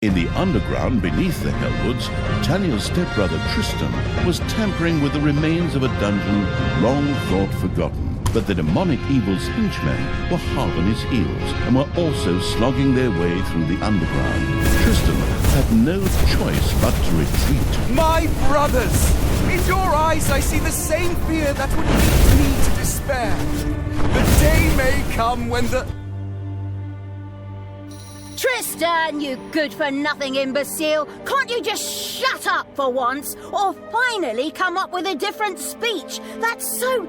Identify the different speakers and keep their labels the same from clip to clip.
Speaker 1: In the underground beneath the Hellwoods, Talia's stepbrother Tristan was tampering with the remains of a dungeon long thought forgotten. But the demonic evil's henchmen were hard on his heels and were also slogging their way through the underground. Tristan had no choice but to retreat.
Speaker 2: My brothers! In your eyes I see the same fear that would lead me to despair. The day may come when the...
Speaker 3: Tristan, you good-for-nothing imbecile! Can't you just shut up for once? Or finally come up with a different speech? That's so...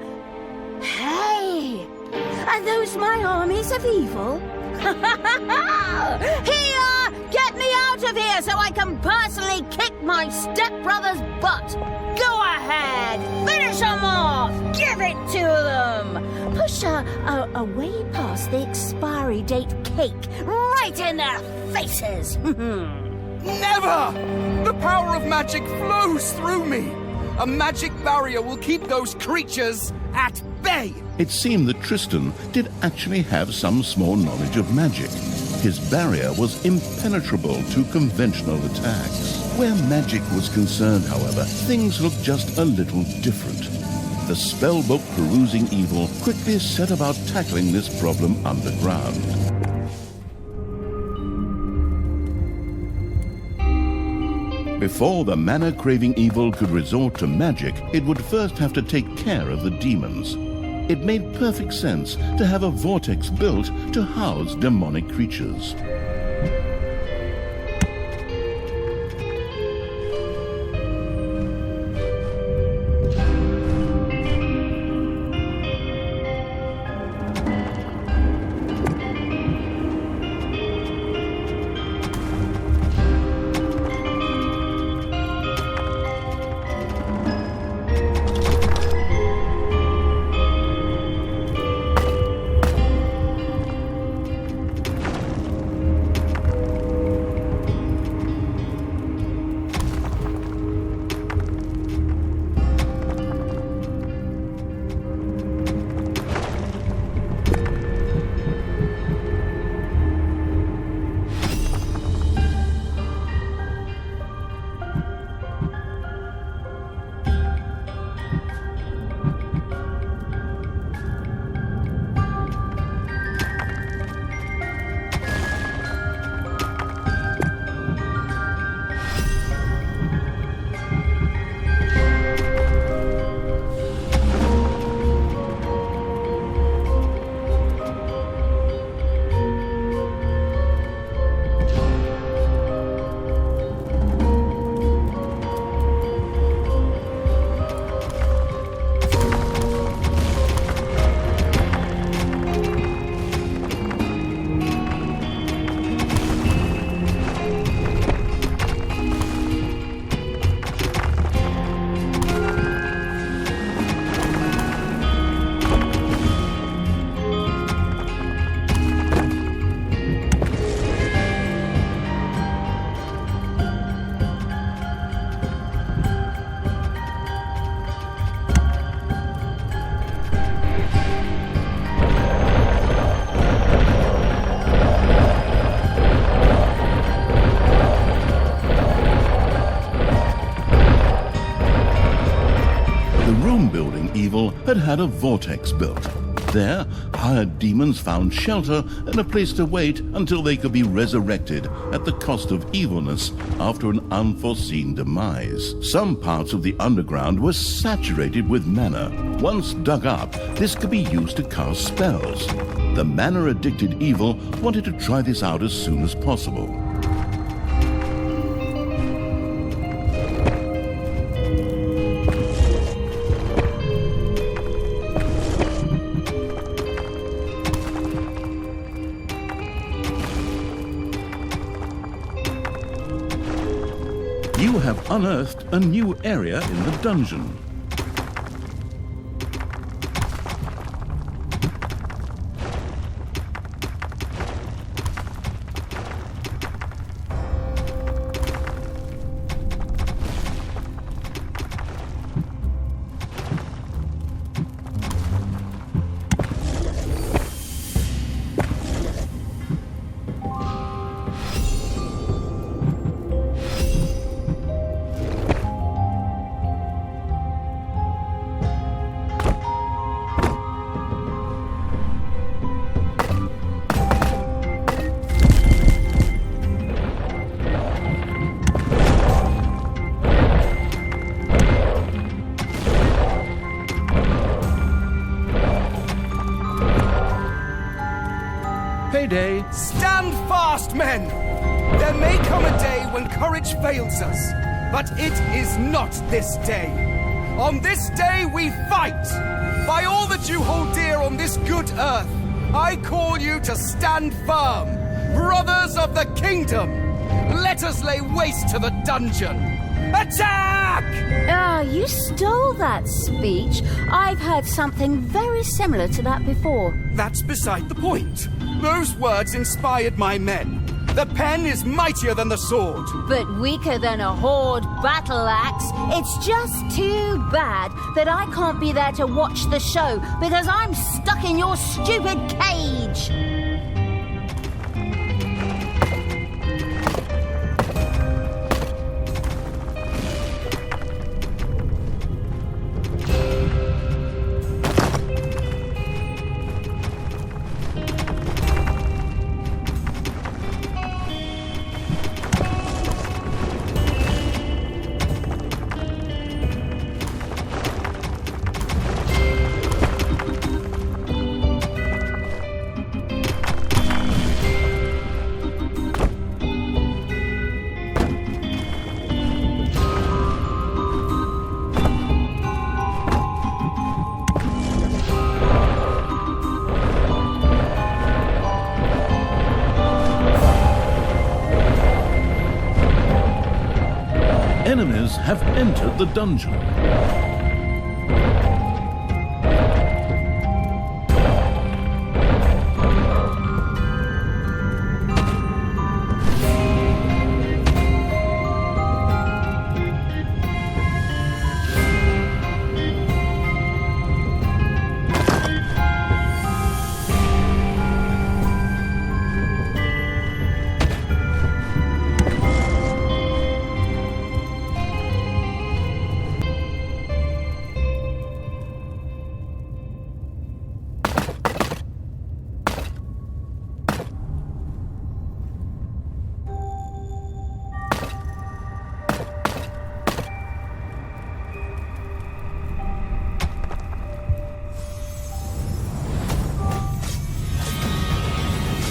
Speaker 3: Hey! Are those my armies of evil? Here! Get me out of here so I can personally kick my stepbrother's butt! Go ahead! Finish them off! Give it to them! Push away past the expiry date cake right in their faces!
Speaker 2: Never! The power of magic flows through me! A magic barrier will keep those creatures at bay!
Speaker 1: It seemed that Tristan did actually have some small knowledge of magic. His barrier was impenetrable to conventional attacks. Where magic was concerned, however, things looked just a little different. The spellbook perusing evil quickly set about tackling this problem underground. Before the mana-craving evil could resort to magic, it would first have to take care of the demons. It made perfect sense to have a vortex built to house demonic creatures. Had a vortex built. There, hired demons found shelter and a place to wait until they could be resurrected at the cost of evilness after an unforeseen demise. Some parts of the underground were saturated with mana. Once dug up, this could be used to cast spells. The mana-addicted evil wanted to try this out as soon as possible. You have unearthed a new area in the dungeon.
Speaker 4: payday.
Speaker 2: Stand fast, men! There may come a day when courage fails us, but it is not this day. On this day we fight! By all that you hold dear on this good earth, I call you to stand firm! Brothers of the kingdom! Let us lay waste to the dungeon! Attack!
Speaker 3: Ah, you stole that speech. I've heard something very similar to that before.
Speaker 2: That's beside the point. Those words inspired my men. The pen is mightier than the sword.
Speaker 3: But weaker than a horde battle axe. It's just too bad that I can't be there to watch the show because I'm stuck in your stupid cage.
Speaker 1: Enemies have entered the dungeon.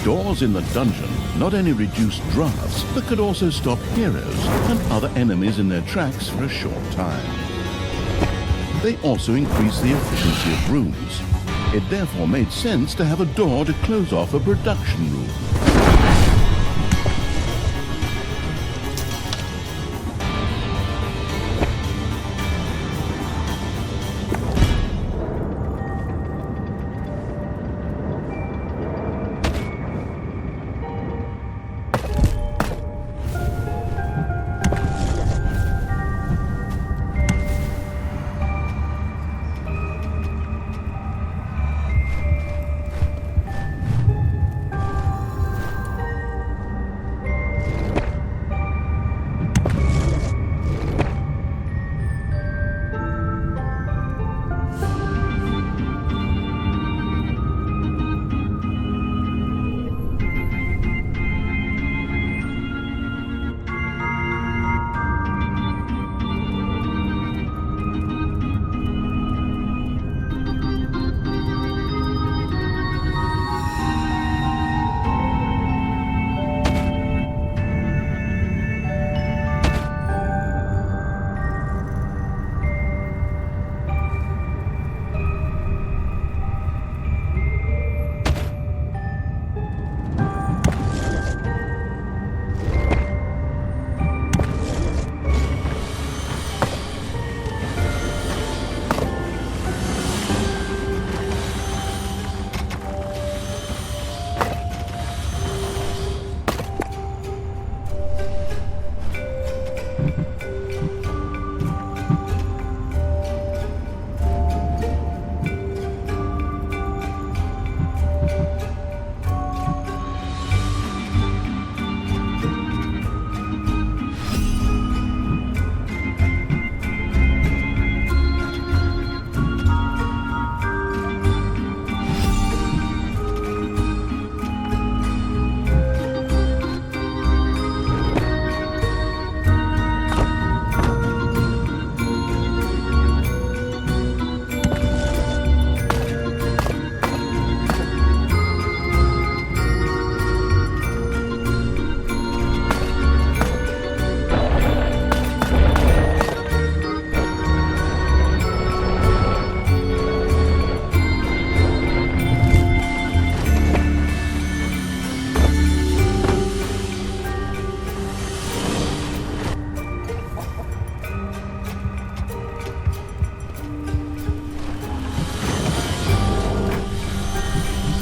Speaker 1: Doors in the dungeon not only reduce drafts, but could also stop heroes and other enemies in their tracks for a short time. They also increase the efficiency of rooms. It therefore made sense to have a door to close off a production room.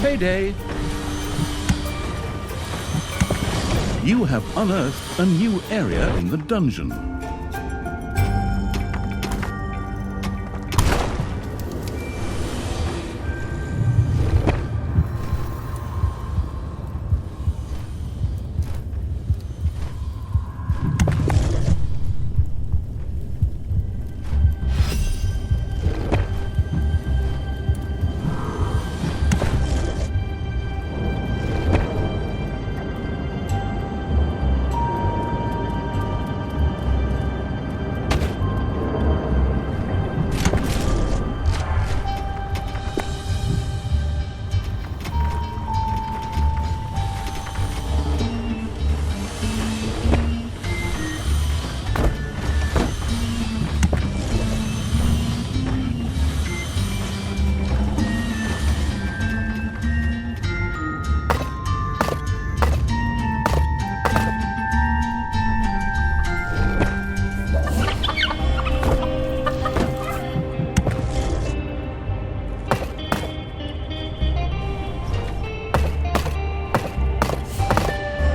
Speaker 1: payday! You have unearthed a new area in the dungeon.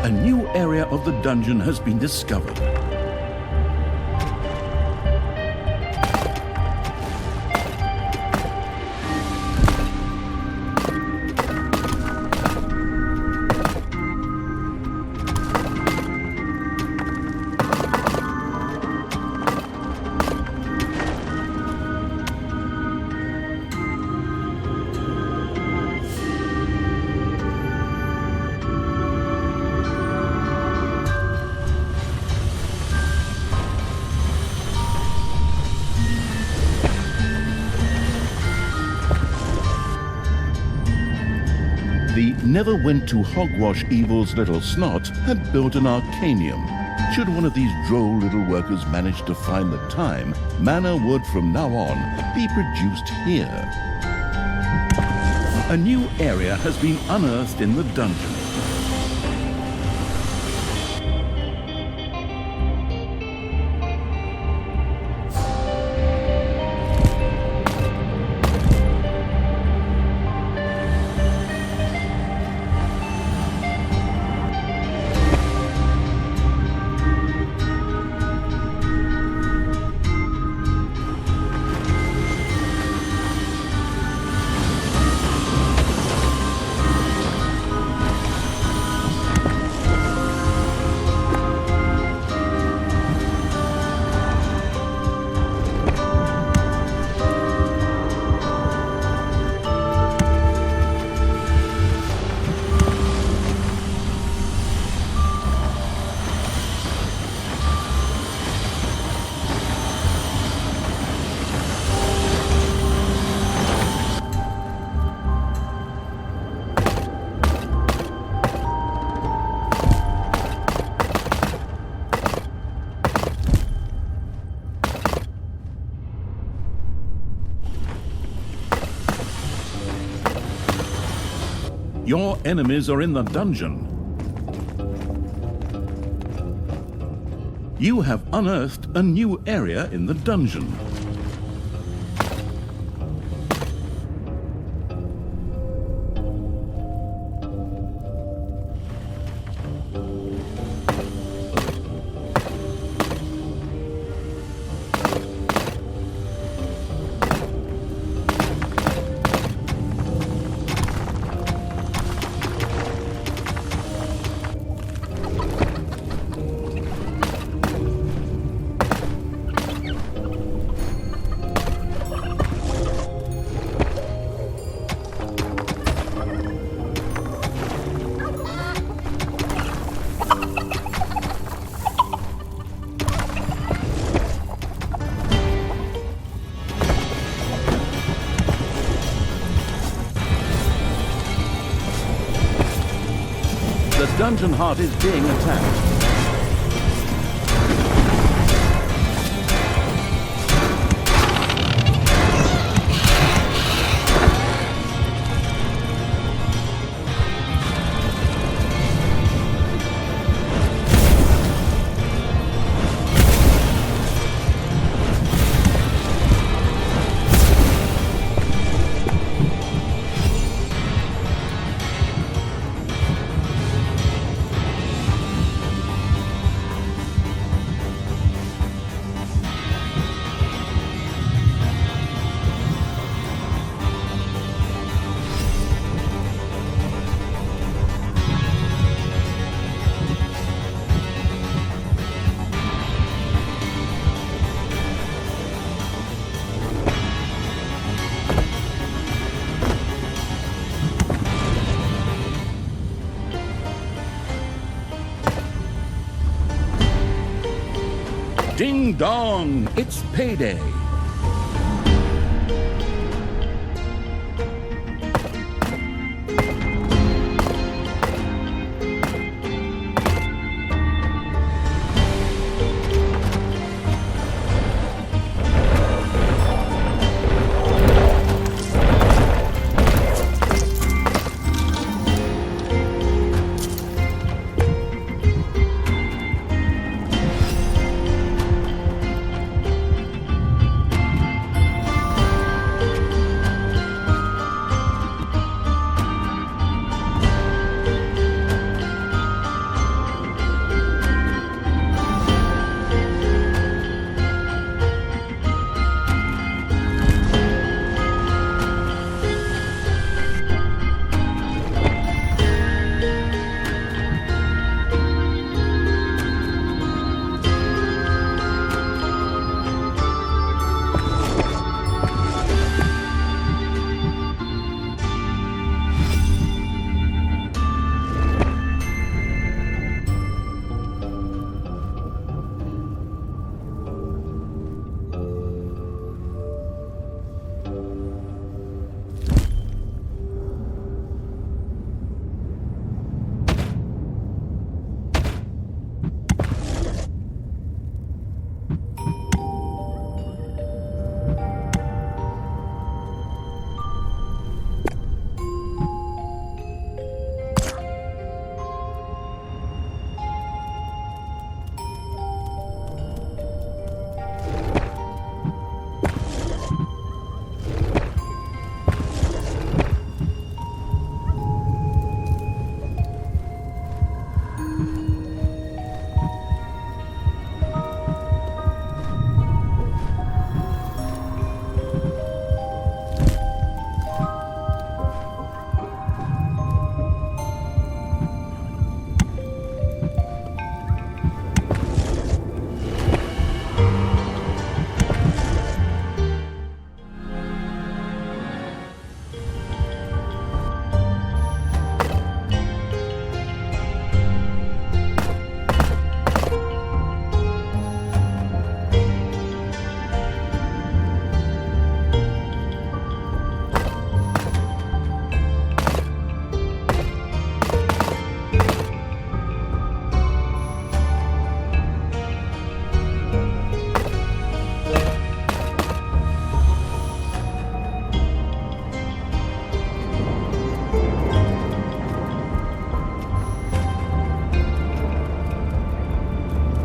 Speaker 1: A new area of the dungeon has been discovered. The never-went-to-hogwash evil's little snot had built an arcanium. Should one of these droll little workers manage to find the time, mana would from now on be produced here. A new area has been unearthed in the dungeon. Your enemies are in the dungeon. You have unearthed a new area in the dungeon. The dungeon heart is being attacked. dong! It's payday!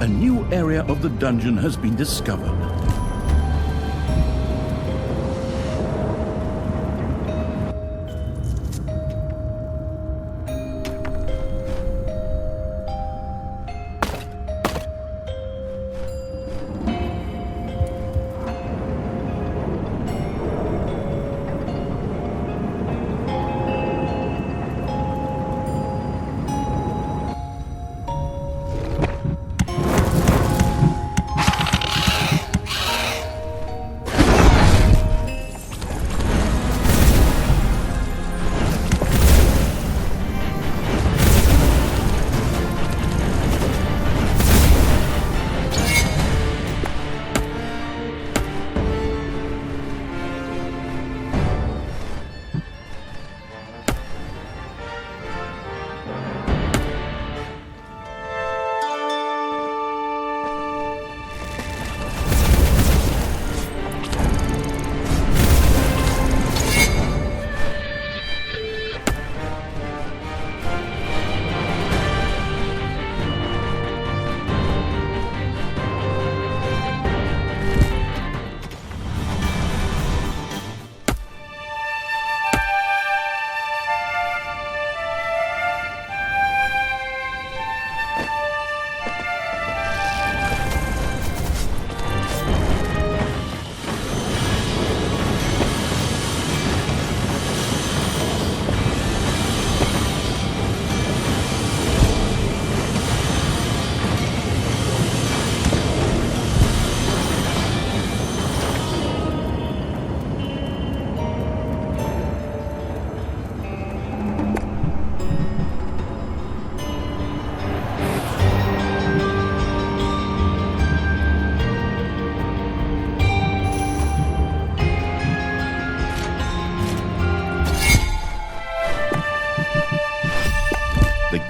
Speaker 1: A new area of the dungeon has been discovered.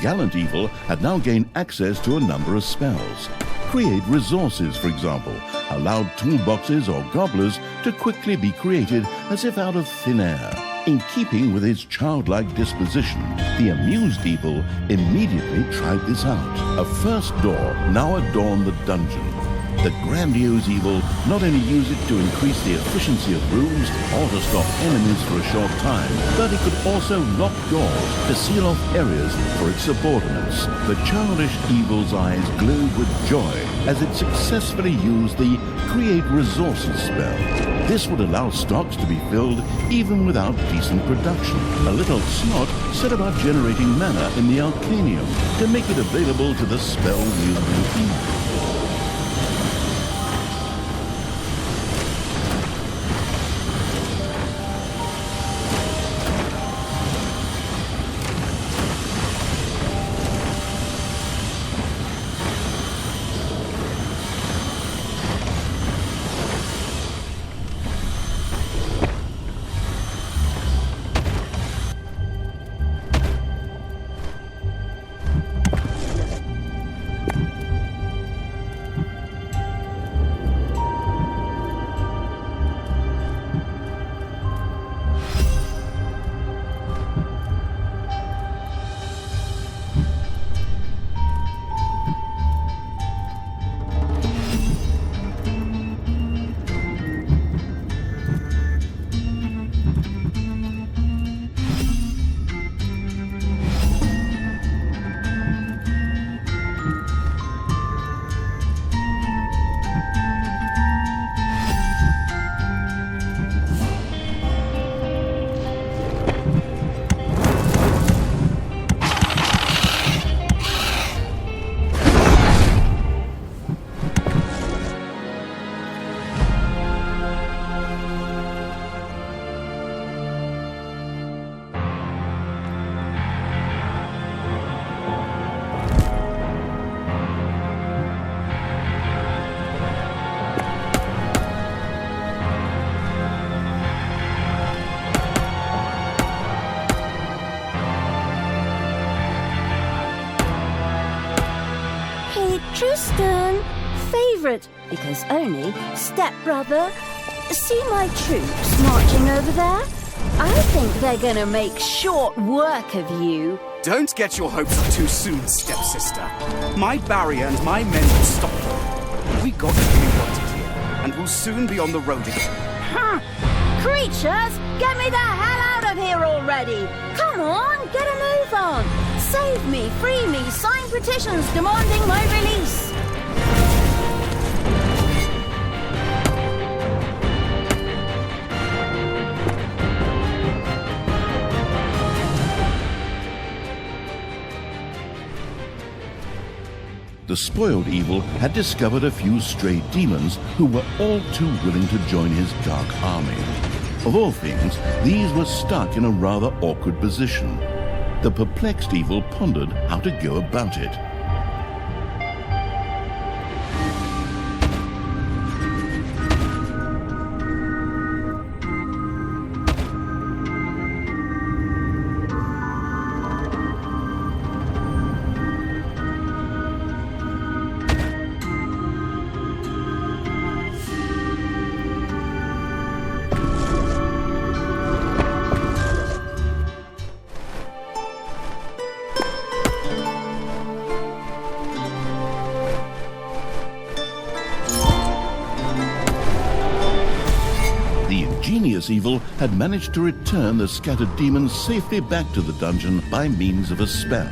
Speaker 1: gallant evil had now gained access to a number of spells. Create resources, for example, allowed toolboxes or gobblers to quickly be created as if out of thin air. In keeping with his childlike disposition, the amused evil immediately tried this out. A first door now adorned the dungeon. The grandiose evil not only used it to increase the efficiency of rooms or to stop enemies for a short time, but it could also lock doors to seal off areas for its subordinates. The childish evil's eyes glowed with joy as it successfully used the Create Resources spell. This would allow stocks to be filled even without decent production. A little slot set about generating mana in the Arcanium to make it available to the spell-wielding evil.
Speaker 3: Tristan, favourite, because only stepbrother. See my troops marching over there? I think they're gonna make short work of you.
Speaker 2: Don't get your hopes up too soon, stepsister. My barrier and my men will stop you. We got what we wanted here, and we'll soon be on the road again.
Speaker 3: Huh. Creatures, get me the hell out of here already! Come on, get a move on! Save me, free me, sign petitions demanding my release!
Speaker 1: The spoiled evil had discovered a few stray demons who were all too willing to join his dark army. Of all things, these were stuck in a rather awkward position. The perplexed evil pondered how to go about it. Evil had managed to return the scattered demons safely back to the dungeon by means of a spell.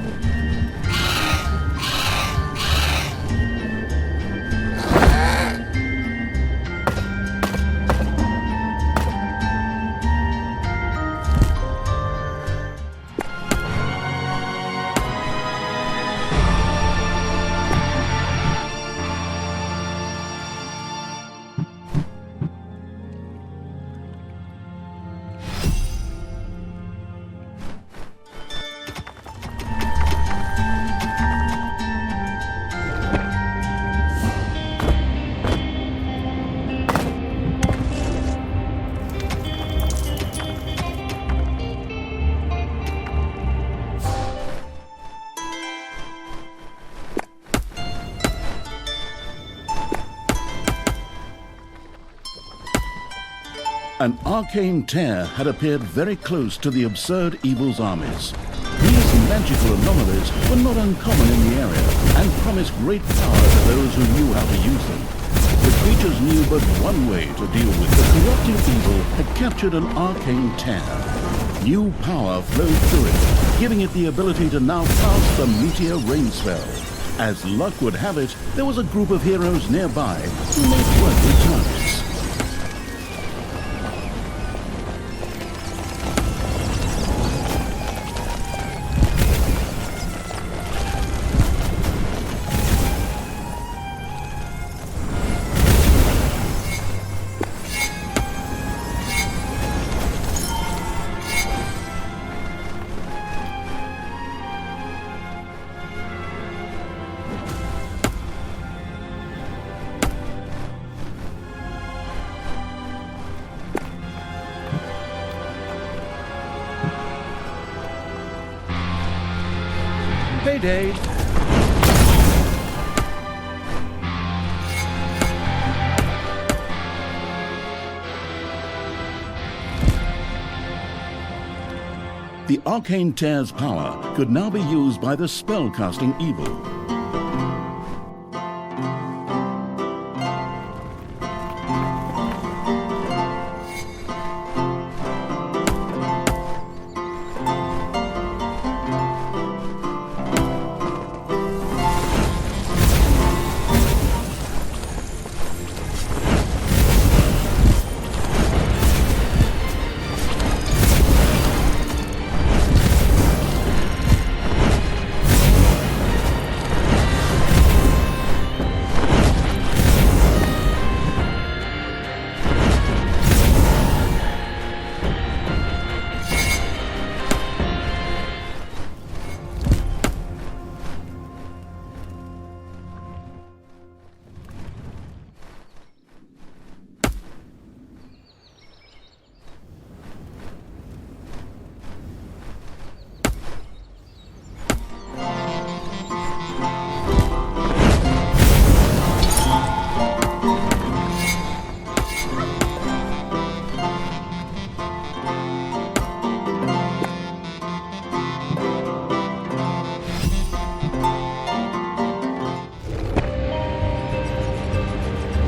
Speaker 1: An arcane tear had appeared very close to the absurd evil's armies. These magical anomalies were not uncommon in the area and promised great power to those who knew how to use them. The creatures knew but one way to deal with the corrupting evil had captured an arcane tear. New power flowed through it, giving it the ability to now cast the meteor rain spell. As luck would have it, there was a group of heroes nearby who made worthy targets.
Speaker 2: Payday!
Speaker 1: The arcane tear's power could now be used by the spell-casting evil.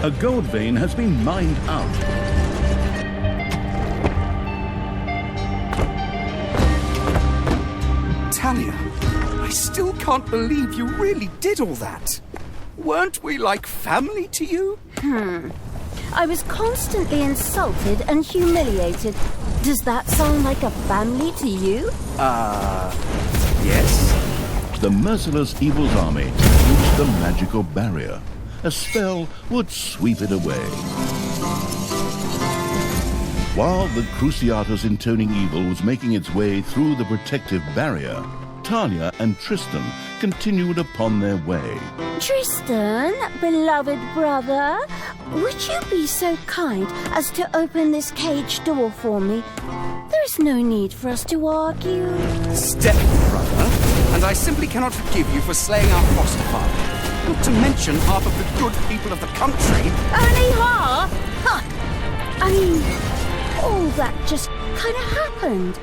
Speaker 1: A gold vein has been mined out.
Speaker 2: Talia, I still can't believe you really did all that. Weren't we like family to you?
Speaker 3: I was constantly insulted and humiliated. Does that sound like a family to you?
Speaker 2: Yes.
Speaker 1: The merciless evil's army reached the magical barrier. A spell would sweep it away. While the Cruciatus intoning evil was making its way through the protective barrier, Talia and Tristan continued upon their way.
Speaker 3: Tristan, beloved brother, would you be so kind as to open this cage door for me? There is no need for us to argue.
Speaker 2: Step-brother, and I simply cannot forgive you for slaying our foster father. Not to mention half of the good people of the country.
Speaker 3: Only half? Huh. I mean, all that just kind of happened.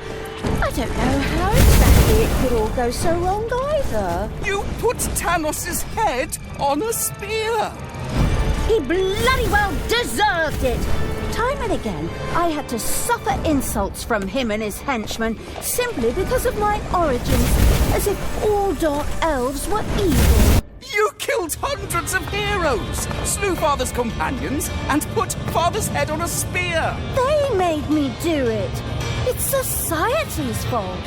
Speaker 3: I don't know how exactly it could all go so wrong either.
Speaker 2: You put Tanos' head on a spear.
Speaker 3: He bloody well deserved it. Time and again, I had to suffer insults from him and his henchmen simply because of my origins, as if all dark elves were evil.
Speaker 2: You killed hundreds of heroes, slew Father's companions, and put Father's head on a spear.
Speaker 3: They made me do it. It's society's fault.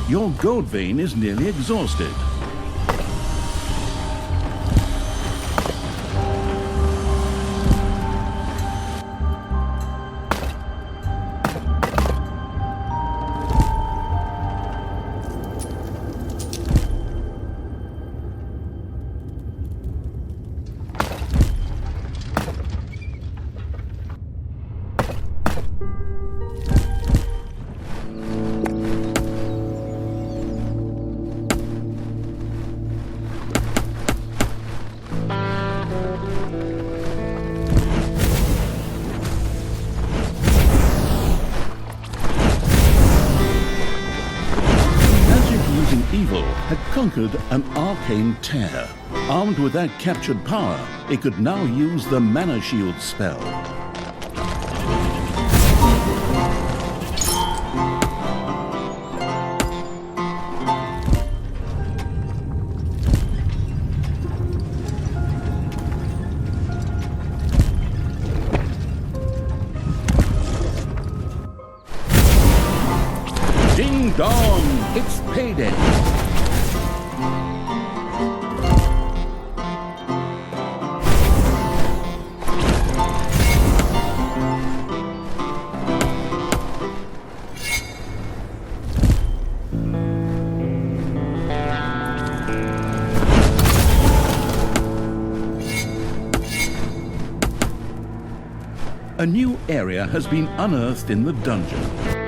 Speaker 1: Your gold vein is nearly exhausted. Evil had conquered an arcane tear. Armed with that captured power, it could now use the Mana Shield spell. Ding dong! It's payday! A new area has been unearthed in the dungeon.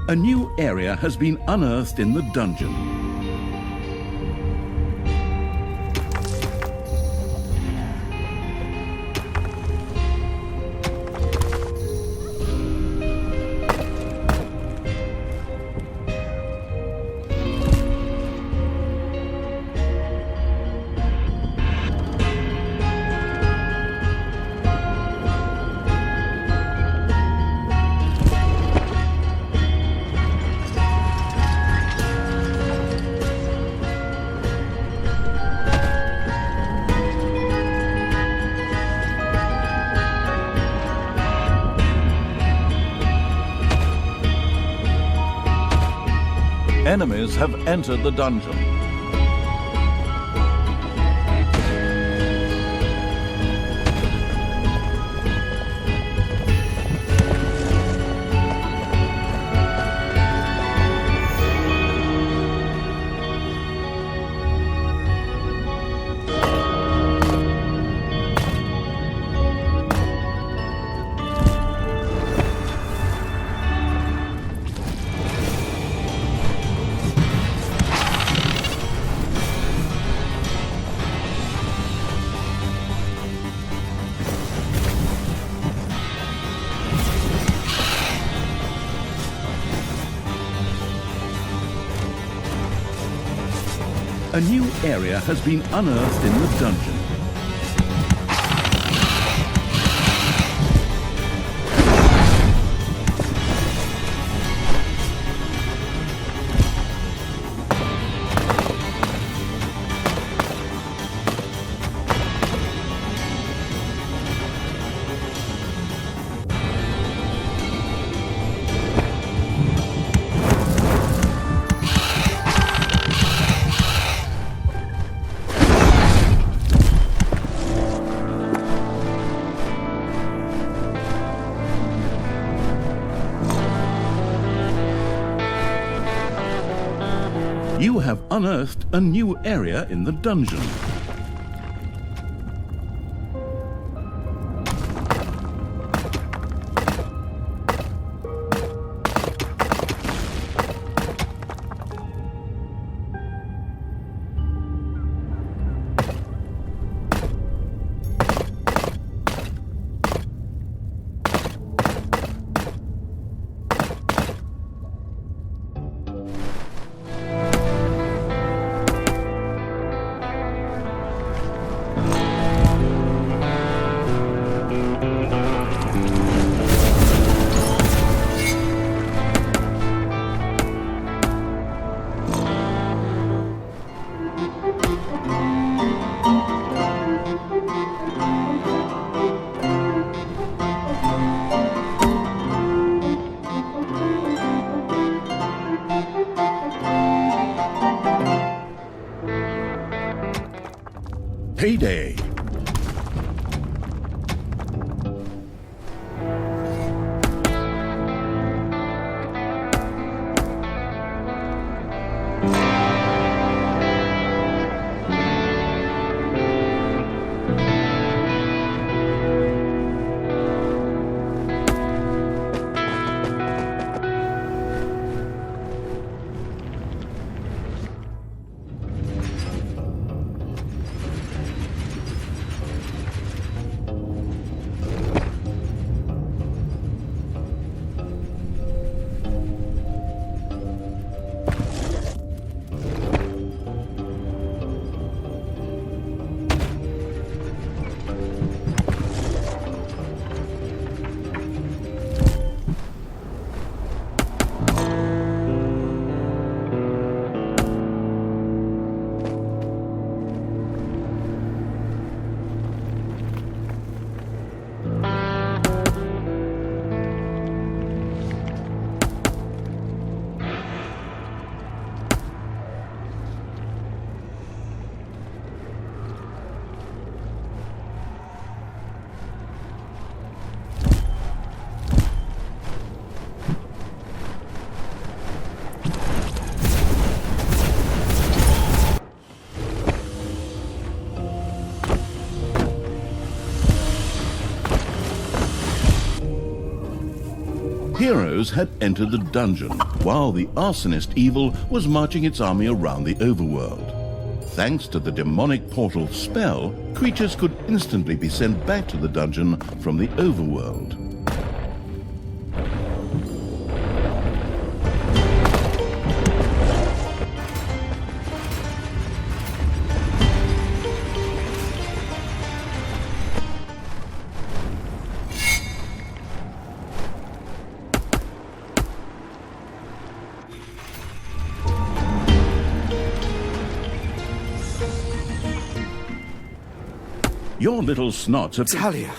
Speaker 1: A new area has been unearthed in the dungeon. Enemies have entered the dungeon. A new area has been unearthed in the dungeon. You have unearthed a new area in the dungeon. Payday. Heroes had entered the dungeon, while the arsonist evil was marching its army around the overworld. Thanks to the demonic portal spell, creatures could instantly be sent back to the dungeon from the overworld. Your little snots have...
Speaker 2: Talia,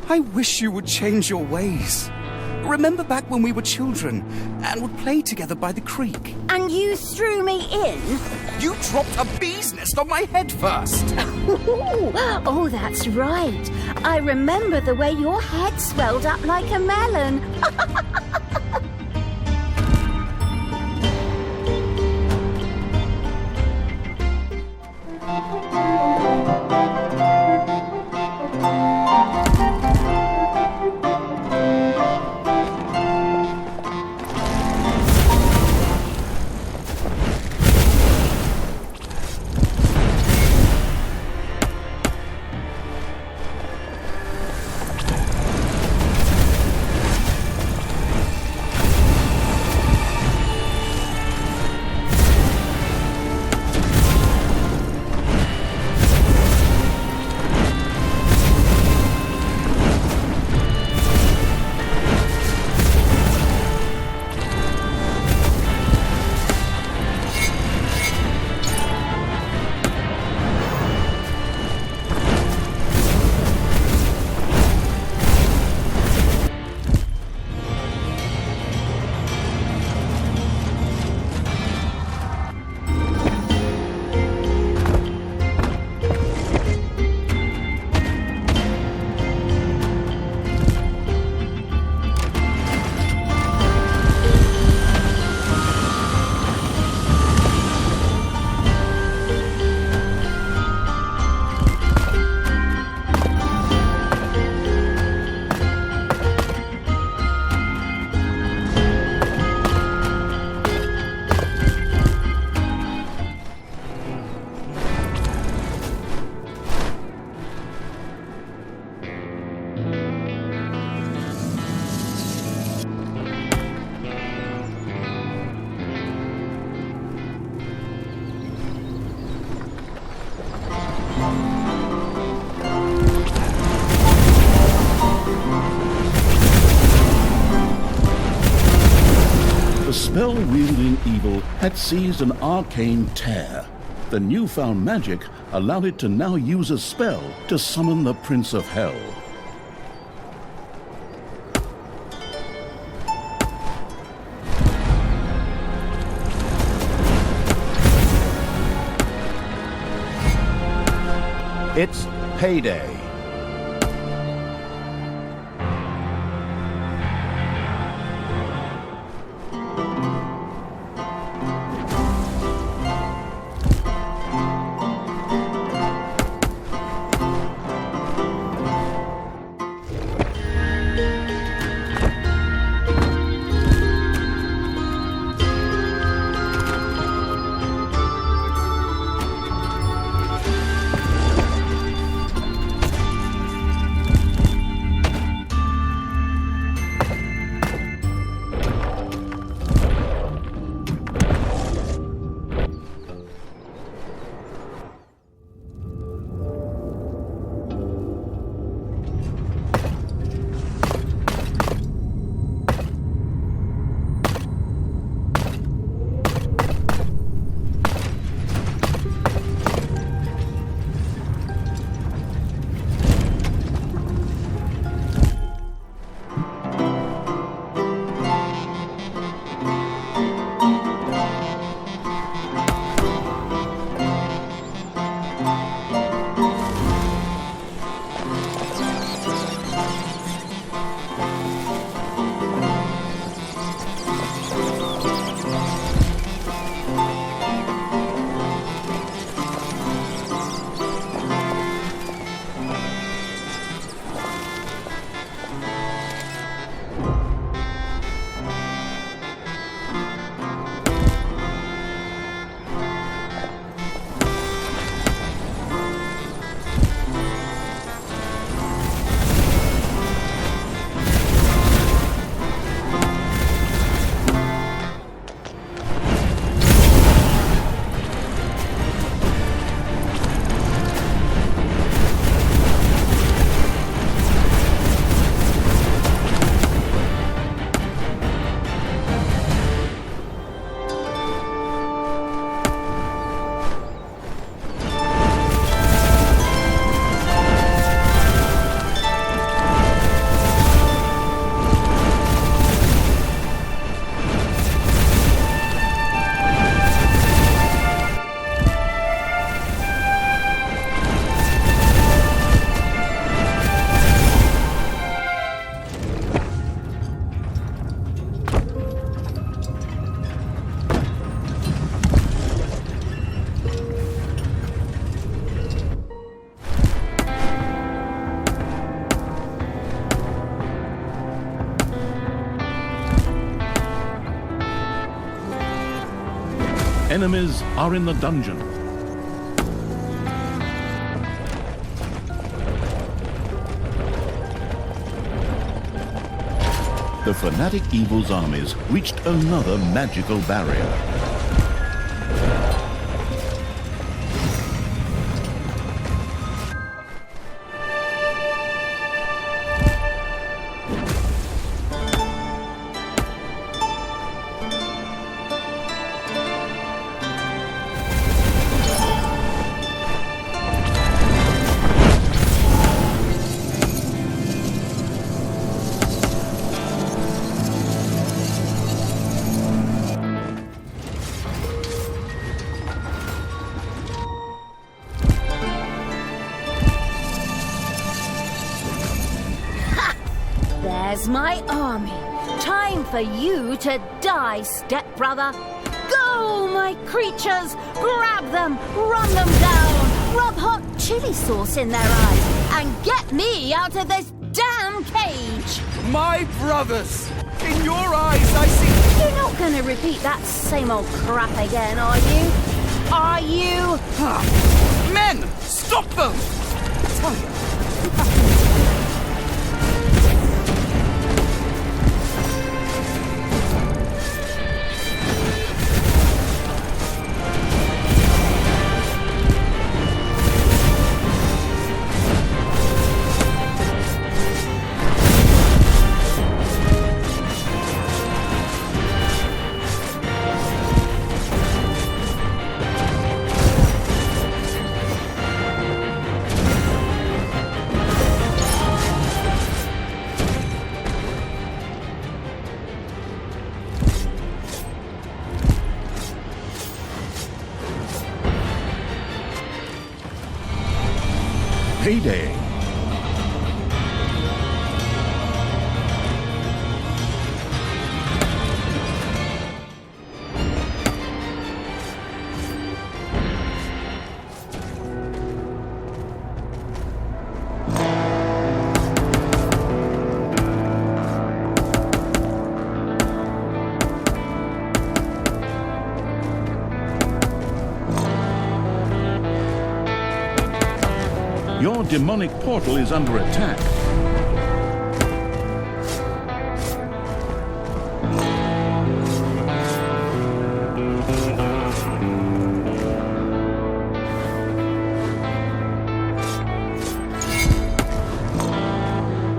Speaker 2: I wish you would change your ways. Remember back when we were children and would play together by the creek?
Speaker 3: And you threw me in?
Speaker 2: You dropped a bee's nest on my head first.
Speaker 3: Oh, that's right. I remember the way your head swelled up like a melon.
Speaker 1: alien evil had seized an arcane tear. The newfound magic allowed it to now use a spell to summon the Prince of Hell. It's payday. Enemies are in the dungeon. The fanatic evil's armies reached another magical barrier.
Speaker 3: There's my army. Time for you to die, stepbrother. Go, my creatures! Grab them, run them down, rub hot chili sauce in their eyes, and get me out of this damn cage!
Speaker 2: My brothers! In your eyes, I see...
Speaker 3: You're not gonna repeat that same old crap again, are you? Are you?
Speaker 2: Men! Stop them! Tell you.
Speaker 1: payday. Your demonic portal is under attack.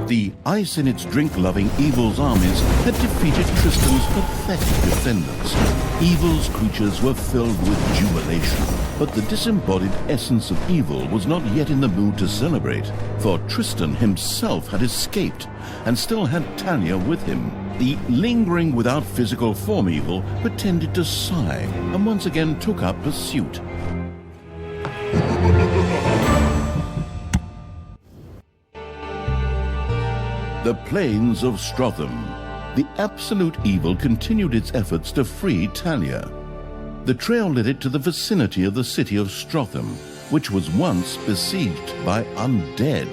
Speaker 1: The ice in its drink-loving Evil's armies had defeated Tristan's pathetic defenders. Evil's creatures were filled with jubilation, but the disembodied essence of Evil was not yet in the mood to celebrate, for Tristan himself had escaped and still had Talia with him. The lingering without physical form Evil pretended to sigh and once again took up pursuit. The plains of Strotham. The absolute Evil continued its efforts to free Talia. The trail led it to the vicinity of the city of Strotham, which was once besieged by undead.